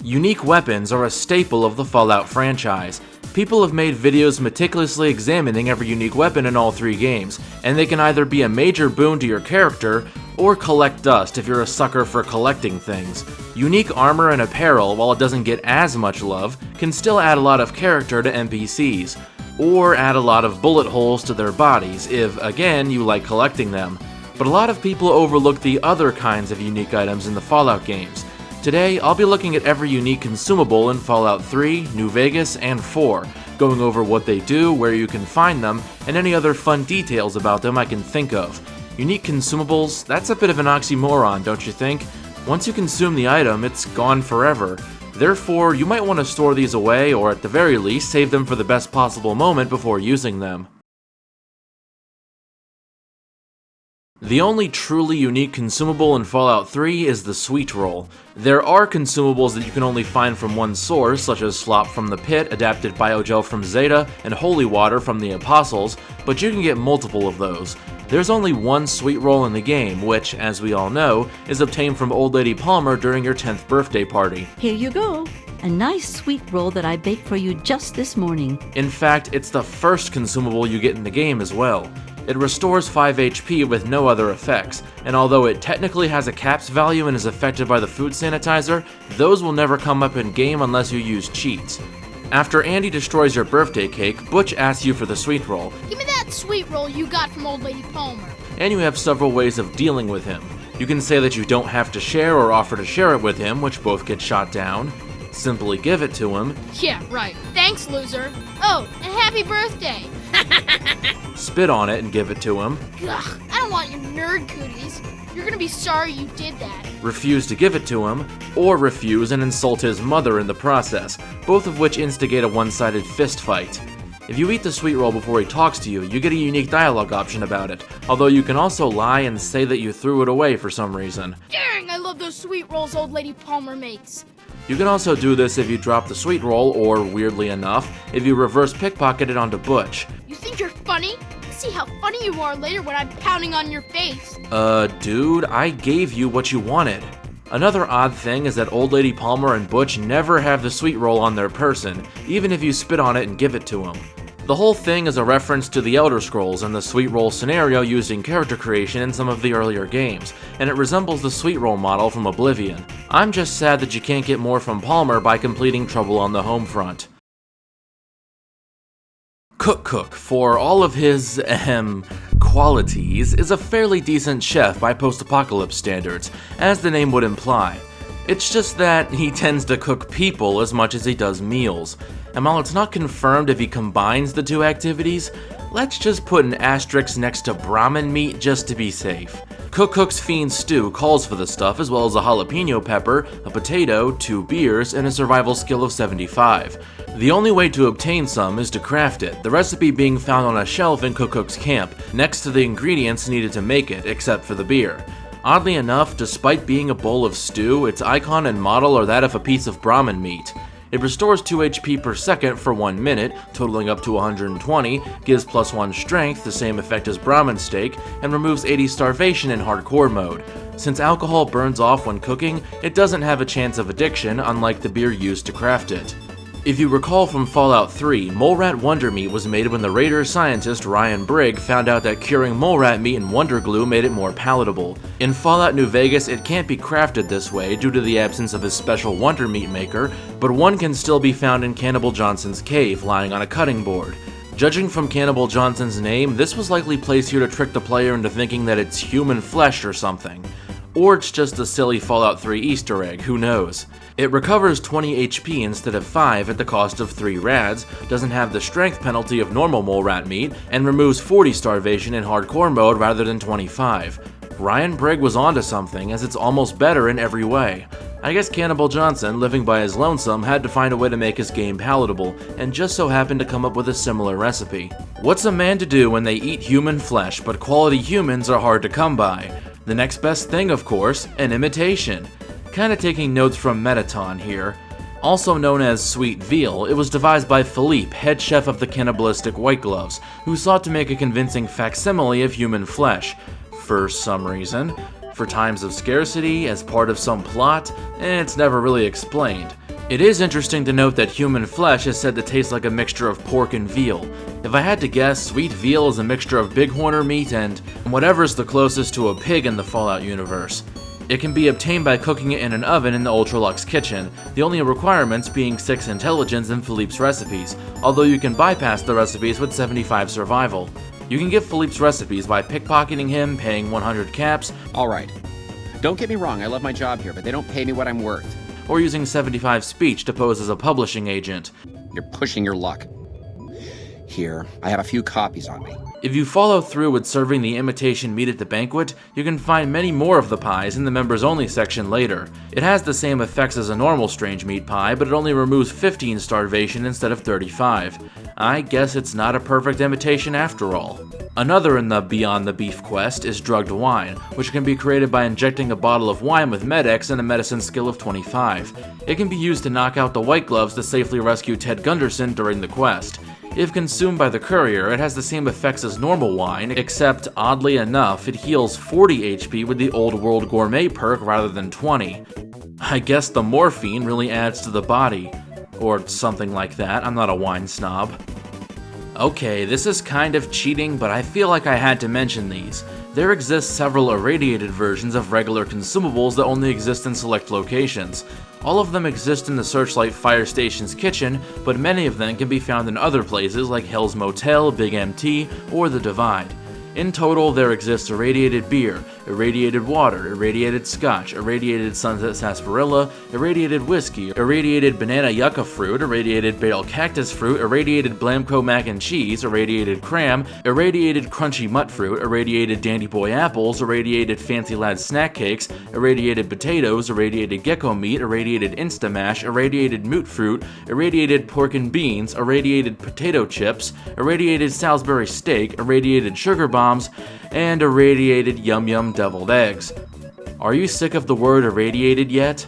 Unique weapons are a staple of the Fallout franchise. People have made videos meticulously examining every unique weapon in all 3 games, and they can either be a major boon to your character, or collect dust if you're a sucker for collecting things. Unique armor and apparel, while it doesn't get as much love, can still add a lot of character to NPCs, or add a lot of bullet holes to their bodies if, again, you like collecting them. But a lot of people overlook the other kinds of unique items in the Fallout games. Today, I'll be looking at every unique consumable in Fallout 3, New Vegas, and 4, going over what they do, where you can find them, and any other fun details about them I can think of. Unique consumables, that's a bit of an oxymoron, don't you think? Once you consume the item, it's gone forever. Therefore, you might want to store these away, or at the very least, save them for the best possible moment before using them. The only truly unique consumable in Fallout 3 is the Sweet Roll. There are consumables that you can only find from one source, such as Slop from the Pit, Adapted Biogel from Zeta, and Holy Water from the Apostles, but you can get multiple of those. There's only one Sweet Roll in the game, which, as we all know, is obtained from Old Lady Palmer during your 10th birthday party. Here you go. A nice sweet roll that I baked for you just this morning. In fact, it's the first consumable you get in the game as well. It restores 5 HP with no other effects, and although it technically has a caps value and is affected by the food sanitizer, those will never come up in game unless you use cheats. After Andy destroys your birthday cake, Butch asks you for the Sweet Roll. Give me that Sweet Roll you got from Old Lady Palmer. And you have several ways of dealing with him. You can say that you don't have to share or offer to share it with him, which both get shot down. Simply give it to him. Yeah, right. Thanks, loser. Oh, and happy birthday. Spit on it and give it to him. Ugh, I don't want your nerd cooties. You're gonna be sorry you did that. Refuse to give it to him, or refuse and insult his mother in the process, both of which instigate a one-sided fist fight. If you eat the Sweet Roll before he talks to you, you get a unique dialogue option about it, although you can also lie and say that you threw it away for some reason. Dang, I love those Sweet Rolls Old Lady Palmer makes. You can also do this if you drop the Sweet Roll, or, weirdly enough, if you reverse pickpocket it onto Butch. You think you're funny? See how funny you are later when I'm pounding on your face. Dude, I gave you what you wanted. Another odd thing is that Old Lady Palmer and Butch never have the Sweet Roll on their person, even if you spit on it and give it to them. The whole thing is a reference to the Elder Scrolls and the Sweet Roll scenario used in character creation in some of the earlier games, and it resembles the Sweet Roll model from Oblivion. I'm just sad that you can't get more from Palmer by completing Trouble on the Home Front. Cook, for all of his, qualities, is a fairly decent chef by post-apocalypse standards, as the name would imply. It's just that he tends to cook people as much as he does meals. And while it's not confirmed if he combines the two activities, let's just put an asterisk next to Brahmin meat just to be safe. Cook's Fiend Stew calls for the stuff, as well as a jalapeno pepper, a potato, 2 beers, and a survival skill of 75. The only way to obtain some is to craft it, the recipe being found on a shelf in Cook's camp, next to the ingredients needed to make it, except for the beer. Oddly enough, despite being a bowl of stew, its icon and model are that of a piece of Brahmin meat. It restores 2 HP per second for 1 minute, totaling up to 120, gives +1 strength, the same effect as Brahmin steak, and removes 80 starvation in hardcore mode. Since alcohol burns off when cooking, it doesn't have a chance of addiction, unlike the beer used to craft it. If you recall from Fallout 3, mole rat wonder meat was made when the Raider scientist Ryan Brigg found out that curing mole rat meat in wonder glue made it more palatable. In Fallout New Vegas, it can't be crafted this way due to the absence of his special wonder meat maker, but one can still be found in Cannibal Johnson's cave, lying on a cutting board. Judging from Cannibal Johnson's name, this was likely placed here to trick the player into thinking that it's human flesh or something. Or it's just a silly Fallout 3 Easter egg, who knows. It recovers 20 HP instead of 5 at the cost of 3 rads, doesn't have the strength penalty of normal mole rat meat, and removes 40 starvation in hardcore mode rather than 25. Ryan Brigg was onto something, as it's almost better in every way. I guess Cannibal Johnson, living by his lonesome, had to find a way to make his game palatable, and just so happened to come up with a similar recipe. What's a man to do when they eat human flesh, but quality humans are hard to come by? The next best thing, of course, an imitation. Kinda taking notes from Metaton here. Also known as Sweet Veal, it was devised by Philippe, head chef of the cannibalistic White Gloves, who sought to make a convincing facsimile of human flesh. For some reason. For times of scarcity, as part of some plot, it's never really explained. It is interesting to note that human flesh is said to taste like a mixture of pork and veal. If I had to guess, sweet veal is a mixture of bighorner meat and whatever's the closest to a pig in the Fallout universe. It can be obtained by cooking it in an oven in the Ultralux kitchen, the only requirements being 6 intelligence and Philippe's recipes, although you can bypass the recipes with 75 survival. You can get Philippe's recipes by pickpocketing him, paying 100 caps, Alright. Don't get me wrong, I love my job here, but they don't pay me what I'm worth. or using 75 speech to pose as a publishing agent. You're pushing your luck. Here, I have a few copies on me. If you follow through with serving the imitation meat at the banquet, you can find many more of the pies in the members only section later. It has the same effects as a normal strange meat pie, but it only removes 15 starvation instead of 35. I guess it's not a perfect imitation after all. Another in the Beyond the Beef quest is drugged wine, which can be created by injecting a bottle of wine with Med-X and a medicine skill of 25. It can be used to knock out the White Gloves to safely rescue Ted Gunderson during the quest. If consumed by the courier, it has the same effects as normal wine, except, oddly enough, it heals 40 HP with the Old World Gourmet perk rather than 20. I guess the morphine really adds to the body. Or something like that, I'm not a wine snob. Okay, this is kind of cheating, but I feel like I had to mention these. There exist several irradiated versions of regular consumables that only exist in select locations. All of them exist in the Searchlight Fire Station's kitchen, but many of them can be found in other places like Hell's Motel, Big MT, or The Divide. In total, there exists irradiated beer, irradiated water, irradiated scotch, irradiated sunset sarsaparilla, irradiated whiskey, irradiated banana yucca fruit, irradiated bale cactus fruit, irradiated Blamco mac and cheese, irradiated cram, irradiated crunchy mutt fruit, irradiated dandy boy apples, irradiated fancy lad snack cakes, irradiated potatoes, irradiated gecko meat, irradiated instamash, irradiated moot fruit, irradiated pork and beans, irradiated potato chips, irradiated Salisbury steak, irradiated sugar bombs, and irradiated yum yum deviled eggs. Are you sick of the word irradiated yet?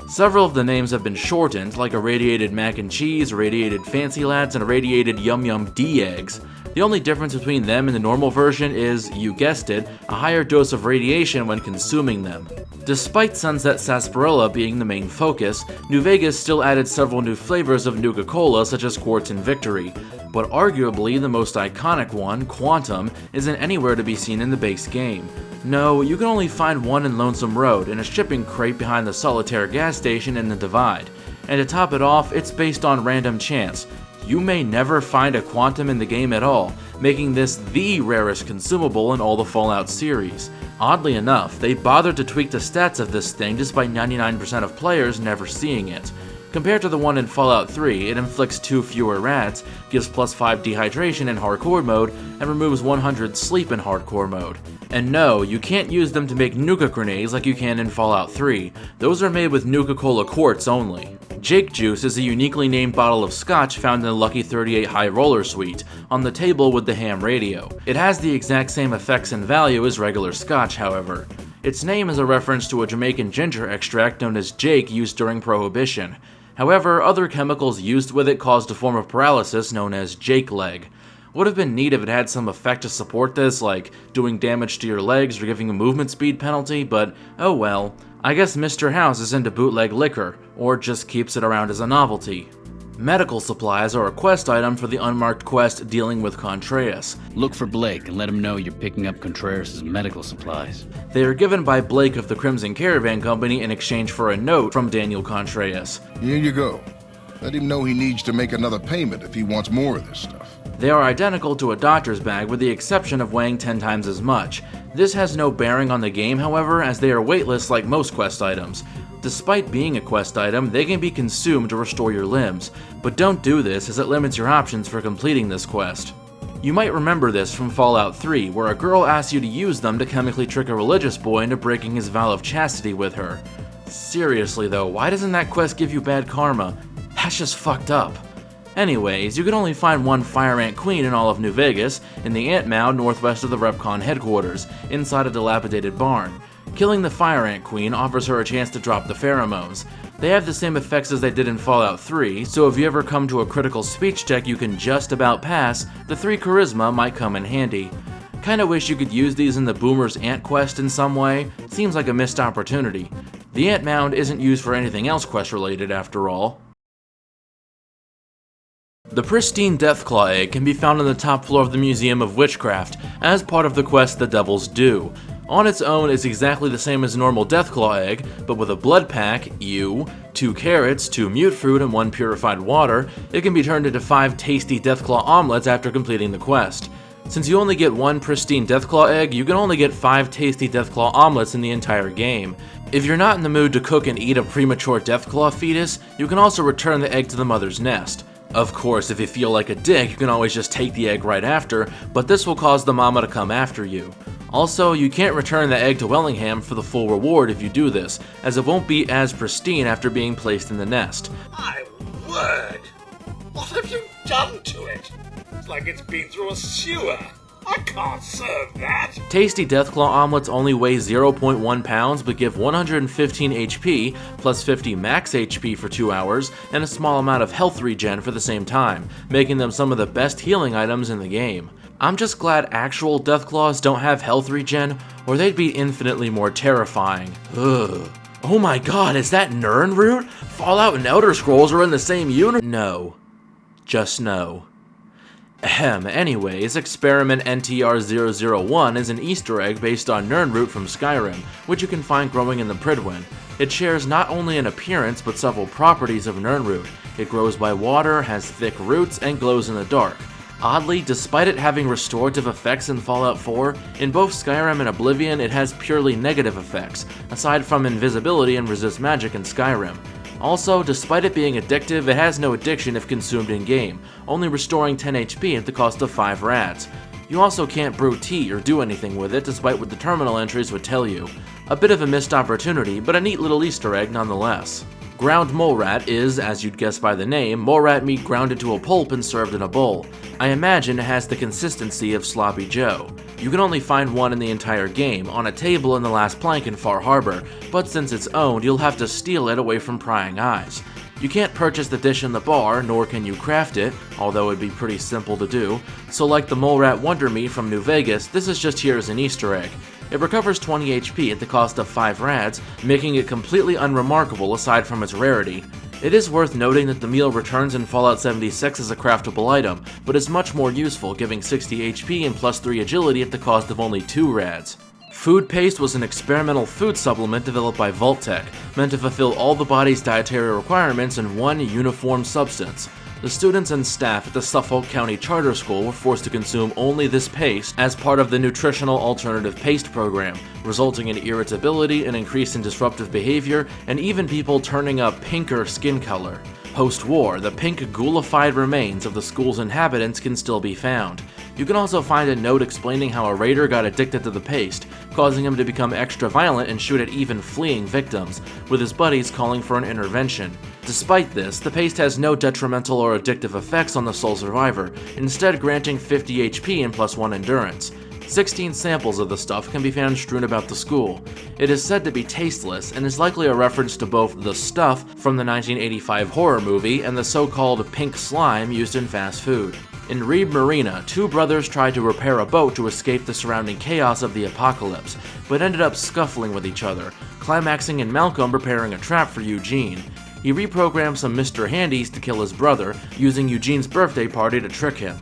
Several of the names have been shortened, like irradiated mac and cheese, irradiated fancy lads, and irradiated yum yum D-eggs. The only difference between them and the normal version is, you guessed it, a higher dose of radiation when consuming them. Despite Sunset Sarsaparilla being the main focus, New Vegas still added several new flavors of Nuka-Cola such as Quartz and Victory, but arguably the most iconic one, Quantum, isn't anywhere to be seen in the base game. No, you can only find one in Lonesome Road in a shipping crate behind the Solitaire gas station in the Divide. And to top it off, it's based on random chance. You may never find a Quantum in the game at all, making this the rarest consumable in all the Fallout series. Oddly enough, they bothered to tweak the stats of this thing despite 99% of players never seeing it. Compared to the one in Fallout 3, it inflicts 2 fewer rats, gives plus 5 dehydration in hardcore mode, and removes 100 sleep in hardcore mode. And no, you can't use them to make Nuka grenades like you can in Fallout 3. Those are made with Nuka-Cola quartz only. Jake Juice is a uniquely named bottle of scotch found in the Lucky 38 High Roller Suite, on the table with the ham radio. It has the exact same effects and value as regular scotch, however. Its name is a reference to a Jamaican ginger extract known as Jake used during Prohibition. However, other chemicals used with it caused a form of paralysis known as Jake leg. Would have been neat if it had some effect to support this, like doing damage to your legs or giving a movement speed penalty, but oh well. I guess Mr. House is into bootleg liquor, or just keeps it around as a novelty. Medical supplies are a quest item for the unmarked quest dealing with Contreras. Look for Blake and let him know you're picking up Contreras' medical supplies. They are given by Blake of the Crimson Caravan Company in exchange for a note from Daniel Contreras. Here you go. Let him know he needs to make another payment if he wants more of this stuff. They are identical to a doctor's bag with the exception of weighing 10 times as much. This has no bearing on the game, however, as they are weightless like most quest items. Despite being a quest item, they can be consumed to restore your limbs, but don't do this as it limits your options for completing this quest. You might remember this from Fallout 3, where a girl asks you to use them to chemically trick a religious boy into breaking his vow of chastity with her. Seriously though, why doesn't that quest give you bad karma? That's just fucked up. Anyways, you can only find one Fire Ant Queen in all of New Vegas, in the Ant Mound northwest of the RepCon headquarters, inside a dilapidated barn. Killing the Fire Ant Queen offers her a chance to drop the pheromones. They have the same effects as they did in Fallout 3, so if you ever come to a critical speech check you can just about pass, the 3 charisma might come in handy. Kinda wish you could use these in the Boomer's Ant quest in some way, seems like a missed opportunity. The ant mound isn't used for anything else quest related after all. The pristine Deathclaw egg can be found on the top floor of the Museum of Witchcraft as part of the quest The Devil's Due. On its own, it's exactly the same as a normal Deathclaw egg, but with a blood pack, 2 carrots, 2 mute fruit, and 1 purified water, it can be turned into 5 tasty Deathclaw omelets after completing the quest. Since you only get 1 pristine Deathclaw egg, you can only get 5 tasty Deathclaw omelets in the entire game. If you're not in the mood to cook and eat a premature Deathclaw fetus, you can also return the egg to the mother's nest. Of course, if you feel like a dick, you can always just take the egg right after, but this will cause the mama to come after you. Also, you can't return the egg to Wellingham for the full reward if you do this, as it won't be as pristine after being placed in the nest. My word! What have you done to it? It's like it's been through a sewer. I can't serve that. Tasty Deathclaw omelets only weigh 0.1 pounds but give 115 HP, plus 50 max HP for 2 hours, and a small amount of health regen for the same time, making them some of the best healing items in the game. I'm just glad actual Deathclaws don't have health regen, or they'd be infinitely more terrifying. Ugh. Oh my god, is that Nirnroot? Fallout and Elder Scrolls are in the same universe? No. Just no. Anyways, Experiment NTR-001 is an Easter egg based on Nirnroot from Skyrim, which you can find growing in the Pridwen. It shares not only an appearance but several properties of Nirnroot. It grows by water, has thick roots, and glows in the dark. Oddly, despite it having restorative effects in Fallout 4, in both Skyrim and Oblivion it has purely negative effects, aside from invisibility and resist magic in Skyrim. Also, despite it being addictive, it has no addiction if consumed in-game, only restoring 10 HP at the cost of 5 rads. You also can't brew tea or do anything with it, despite what the terminal entries would tell you. A bit of a missed opportunity, but a neat little Easter egg nonetheless. Ground mole rat is, as you'd guess by the name, mole rat meat ground into a pulp and served in a bowl. I imagine it has the consistency of Sloppy Joe. You can only find one in the entire game, on a table in the last plank in Far Harbor, but since it's owned, you'll have to steal it away from prying eyes. You can't purchase the dish in the bar, nor can you craft it, although it'd be pretty simple to do, so like the mole rat Wonder Meat from New Vegas, this is just here as an Easter egg. It recovers 20 HP at the cost of 5 rads, making it completely unremarkable aside from its rarity. It is worth noting that the meal returns in Fallout 76 as a craftable item, but is much more useful, giving 60 HP and plus 3 agility at the cost of only 2 rads. Food Paste was an experimental food supplement developed by Vault-Tec, meant to fulfill all the body's dietary requirements in one uniform substance. The students and staff at the Suffolk County Charter School were forced to consume only this paste as part of the Nutritional Alternative Paste program, resulting in irritability, an increase in disruptive behavior, and even people turning a pinker skin color. Post-war, the pink ghoulified remains of the school's inhabitants can still be found. You can also find a note explaining how a raider got addicted to the paste, causing him to become extra violent and shoot at even fleeing victims, with his buddies calling for an intervention. Despite this, the paste has no detrimental or addictive effects on the sole survivor, instead granting 50 HP and plus 1 endurance. 16 samples of the stuff can be found strewn about the school. It is said to be tasteless, and is likely a reference to both the stuff from the 1985 horror movie and the so-called pink slime used in fast food. In Reeb Marina, 2 brothers tried to repair a boat to escape the surrounding chaos of the apocalypse, but ended up scuffling with each other, climaxing in Malcolm preparing a trap for Eugene. He reprogrammed some Mr. Handies to kill his brother, using Eugene's birthday party to trick him.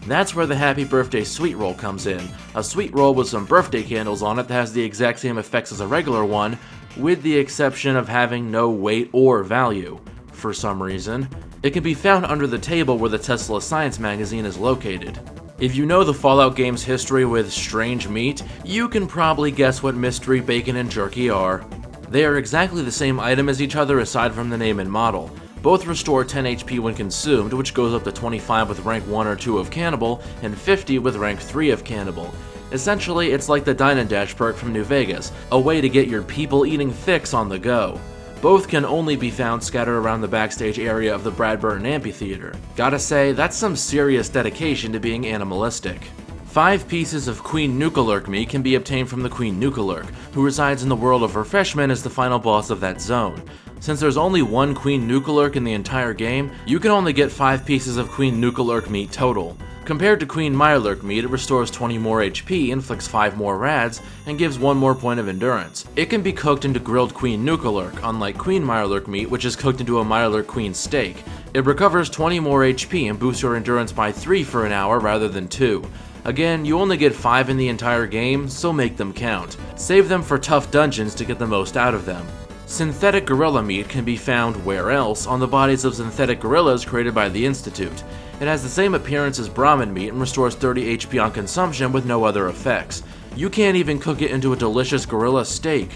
That's where the Happy Birthday Sweet Roll comes in, a sweet roll with some birthday candles on it that has the exact same effects as a regular one, with the exception of having no weight or value, for some reason. It can be found under the table where the Tesla Science magazine is located. If you know the Fallout game's history with strange meat, you can probably guess what mystery bacon and jerky are. They are exactly the same item as each other aside from the name and model. Both restore 10 HP when consumed, which goes up to 25 with rank 1 or 2 of Cannibal, and 50 with rank 3 of Cannibal. Essentially, it's like the Dine and Dash perk from New Vegas, a way to get your people-eating fix on the go. Both can only be found scattered around the backstage area of the Bradburn Amphitheater. Gotta say, that's some serious dedication to being animalistic. 5 pieces of Queen Nukalurk meat can be obtained from the Queen Nukalurk, who resides in the world of Refreshment as the final boss of that zone. Since there's only one Queen Nukalurk in the entire game, you can only get 5 pieces of Queen Nukalurk meat total. Compared to Queen Mirelurk meat, it restores 20 more HP, inflicts 5 more rads, and gives 1 more point of endurance. It can be cooked into grilled Queen Nukalurk, unlike Queen Mirelurk meat, which is cooked into a Mirelurk Queen steak. It recovers 20 more HP and boosts your endurance by 3 for an hour rather than 2. Again, you only get 5 in the entire game, so make them count. Save them for tough dungeons to get the most out of them. Synthetic gorilla meat can be found where else on the bodies of synthetic gorillas created by the Institute. It has the same appearance as Brahmin meat and restores 30 HP on consumption with no other effects. You can't even cook it into a delicious gorilla steak.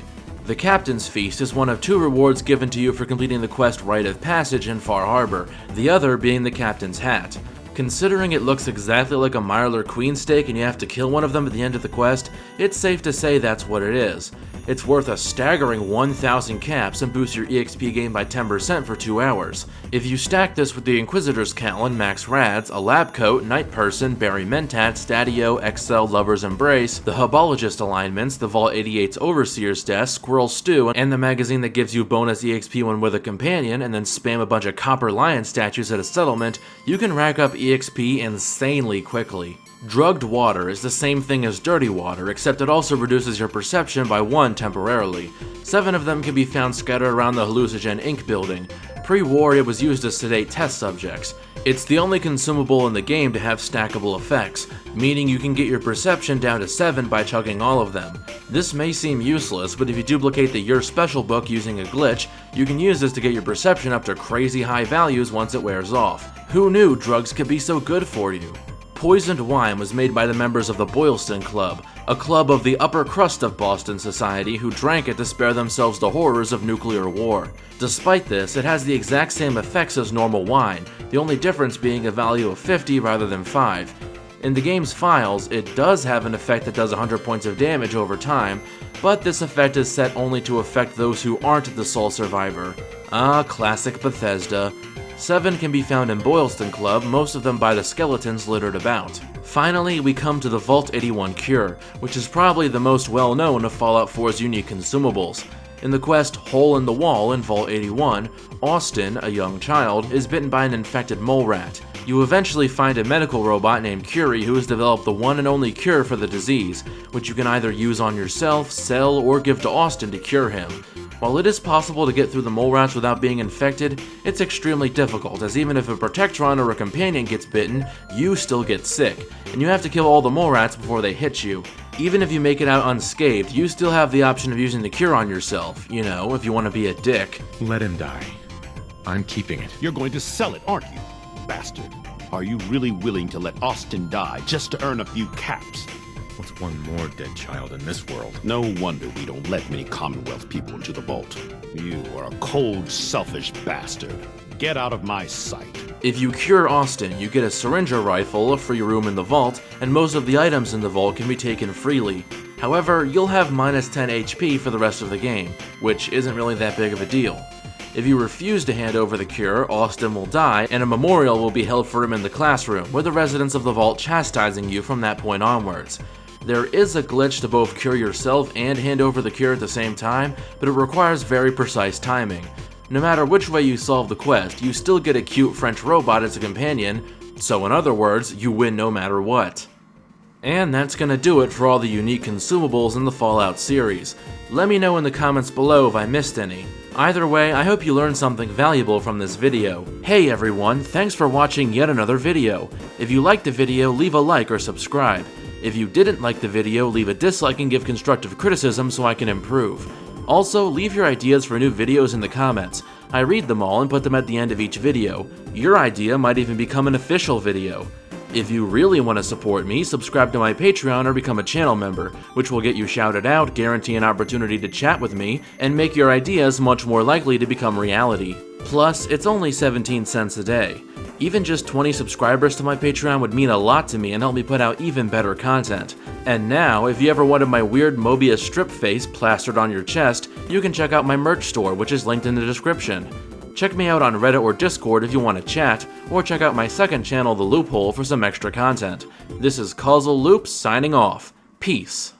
The Captain's Feast is one of 2 rewards given to you for completing the quest Rite of Passage in Far Harbor, the other being the Captain's Hat. Considering it looks exactly like a Mirelurk Queen steak and you have to kill one of them at the end of the quest, it's safe to say that's what it is. It's worth a staggering 1,000 caps and boosts your EXP gain by 10% for 2 hours. If you stack this with the Inquisitor's Callan, Max Rads, a Lab Coat, Night Person, Barry Mentat, Stadio, Excel, Lover's Embrace, the Hubologist alignments, the Vault 88's Overseer's Desk, Squirrel Stew, and the magazine that gives you bonus EXP when with a companion, and then spam a bunch of Copper Lion statues at a settlement, you can rack up EXP insanely quickly. Drugged water is the same thing as dirty water, except it also reduces your perception by 1 temporarily. 7 of them can be found scattered around the Hallucinogen Inc. building. Pre-war, it was used to sedate test subjects. It's the only consumable in the game to have stackable effects, meaning you can get your perception down to 7 by chugging all of them. This may seem useless, but if you duplicate the Your Special book using a glitch, you can use this to get your perception up to crazy high values once it wears off. Who knew drugs could be so good for you? Poisoned wine was made by the members of the Boylston Club, a club of the upper crust of Boston society who drank it to spare themselves the horrors of nuclear war. Despite this, it has the exact same effects as normal wine, the only difference being a value of 50 rather than 5. In the game's files, it does have an effect that does 100 points of damage over time, but this effect is set only to affect those who aren't the sole survivor. Ah, classic Bethesda. 7 can be found in Boylston Club, most of them by the skeletons littered about. Finally, we come to the Vault 81 Cure, which is probably the most well-known of Fallout 4's unique consumables. In the quest Hole in the Wall in Vault 81, Austin, a young child, is bitten by an infected mole rat. You eventually find a medical robot named Curie who has developed the one and only cure for the disease, which you can either use on yourself, sell, or give to Austin to cure him. While it is possible to get through the mole rats without being infected, it's extremely difficult, as even if a Protectron or a companion gets bitten, you still get sick, and you have to kill all the mole rats before they hit you. Even if you make it out unscathed, you still have the option of using the cure on yourself, you know, if you want to be a dick. Let him die. I'm keeping it. You're going to sell it, aren't you, bastard? Are you really willing to let Austin die just to earn a few caps? What's one more dead child in this world? No wonder we don't let many Commonwealth people into the vault. You are a cold, selfish bastard. Get out of my sight. If you cure Austin, you get a Syringer rifle, a free room in the vault, and most of the items in the vault can be taken freely. However, you'll have minus 10 HP for the rest of the game, which isn't really that big of a deal. If you refuse to hand over the cure, Austin will die, and a memorial will be held for him in the classroom, with the residents of the vault chastising you from that point onwards. There is a glitch to both cure yourself and hand over the cure at the same time, but it requires very precise timing. No matter which way you solve the quest, you still get a cute French robot as a companion, so in other words, you win no matter what. And that's gonna do it for all the unique consumables in the Fallout series. Let me know in the comments below if I missed any. Either way, I hope you learned something valuable from this video. Hey everyone, thanks for watching yet another video. If you liked the video, leave a like or subscribe. If you didn't like the video, leave a dislike and give constructive criticism so I can improve. Also, leave your ideas for new videos in the comments. I read them all and put them at the end of each video. Your idea might even become an official video. If you really want to support me, subscribe to my Patreon or become a channel member, which will get you shouted out, guarantee an opportunity to chat with me, and make your ideas much more likely to become reality. Plus, it's only 17 cents a day. Even just 20 subscribers to my Patreon would mean a lot to me and help me put out even better content. And now, if you ever wanted my weird Mobius strip face plastered on your chest, you can check out my merch store, which is linked in the description. Check me out on Reddit or Discord if you want to chat, or check out my second channel, The Loophole, for some extra content. This is Causal Loops signing off. Peace.